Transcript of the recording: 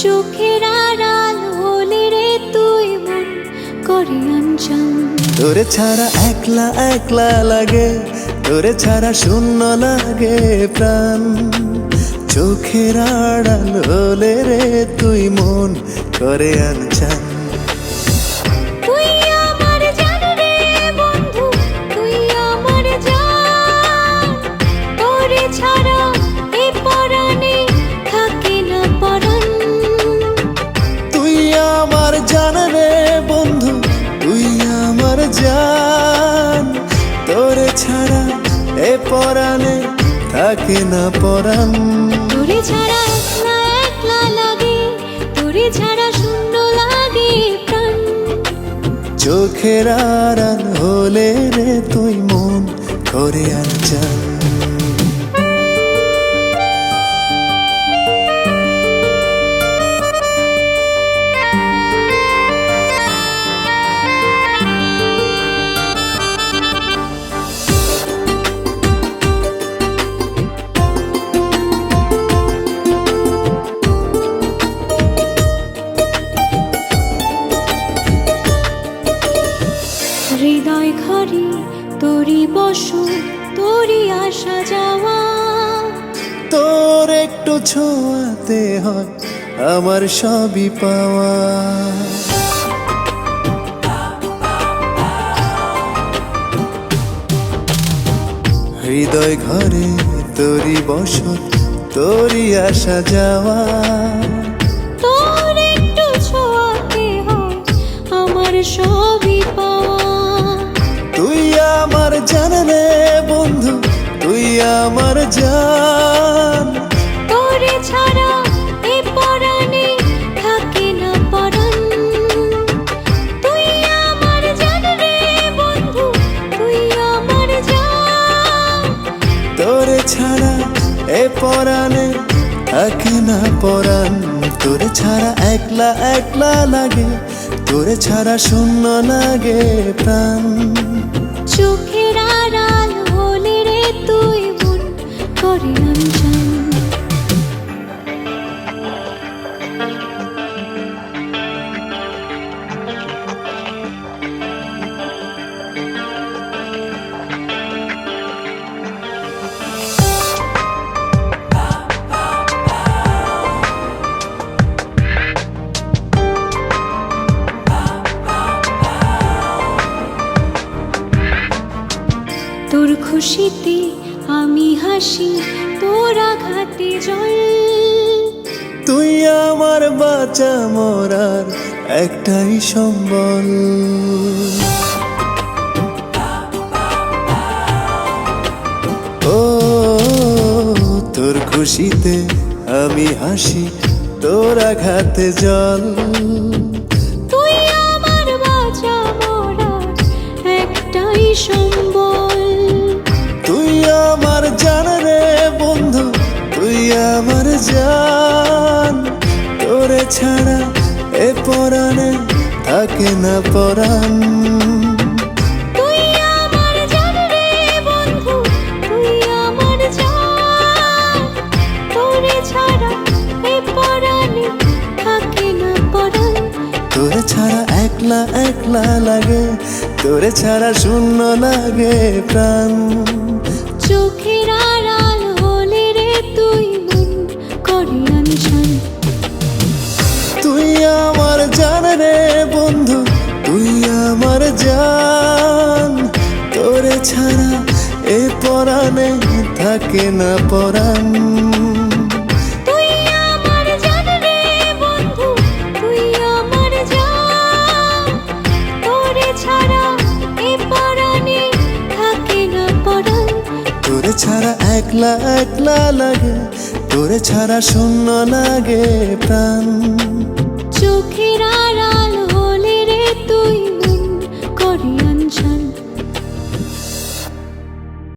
চোখের আড়াল হলে রে তুই মন করে আনচান। তোরে ছাড়া একলা একলা লাগে, তোরে ছাড়া শূন্য লাগে প্রাণ। চোখের আড়াল হলে রে তুই মন করে আনচান। তুই আমার জান রে বন্ধু, তুই আমার জান। তোরে ছাড়া এ পরাণে থাকে না পরাণ। তুই আমার জান রে বন্ধু, তুই আমার জান। তোরে ছাড়া এ পরাণে থাকে না পরাণ। তোরে ছাড়া একলা একলা লাগে, তোরে ছাড়া শূন্য লাগে প্রাণ। চোখের আড়াল হলে রে তুই মন করে আনচান। হৃদয় ঘরে তোরি বসো, তোরি আসা যাওয়া। তোর একটু ছোঁয়াতে হয় আমার সবই পাওয়া। হৃদয় ঘরে তোরি বসত, তোরি আসা যাওয়া। তোর একটু ছোঁয়াতে হয় আমার সবই পাওয়া। তুই আমার জান রে বন্ধু, তুই আমার জান। তোরে ছাড়া এ পরাণে থাকে না পরাণ। তুই আমার জান রে বন্ধু, তুই আমার জান। তোরে ছাড়া এ পরাণে থাকে না পরাণ। তোরে ছাড়া একলা একলা লাগে, তোরে ছাড়া শূন্য লাগে প্রাণ। চোখের আড়াল হলে রে তুই মন করে আনচান। তোর খুশিতে আমি হাসি, তোর আঘাতে জল। তুই আমার বাঁচা মরার একটাই সম্বল। ও তোর খুশিতে আমি হাসি, তোর আঘাতে জল। তুই আমার বাঁচা মরার একটাই সম্বল। তুই আমার জান রে বন্ধু, তুই আমার জান। তোরে ছাড়া এ পরাণে থাকে না পরাণ। তুই আমার জান রে বন্ধু, তুই আমার জান। তোরে ছাড়া এ পরাণে থাকে না পরাণ। তোরে ছাড়া একলা একলা লাগে, তোরে ছাড়া শূন্য লাগে প্রাণ। চোখের আড়াল হলে রে তুই মন করে আনচান। তুই আমার জান রে বন্ধু, তুই আমার জান। তোরে ছাড়া এ পরাণে থাকে না পরাণ। তুই আমার জান রে বন্ধু, তুই আমার জান। তোরে ছাড়া এ পরাণে থাকে না পরাণ। তোরে ছাড়া একলা একলা লাগে, তোরে ছাড়া শূন্য লাগে প্রাণ।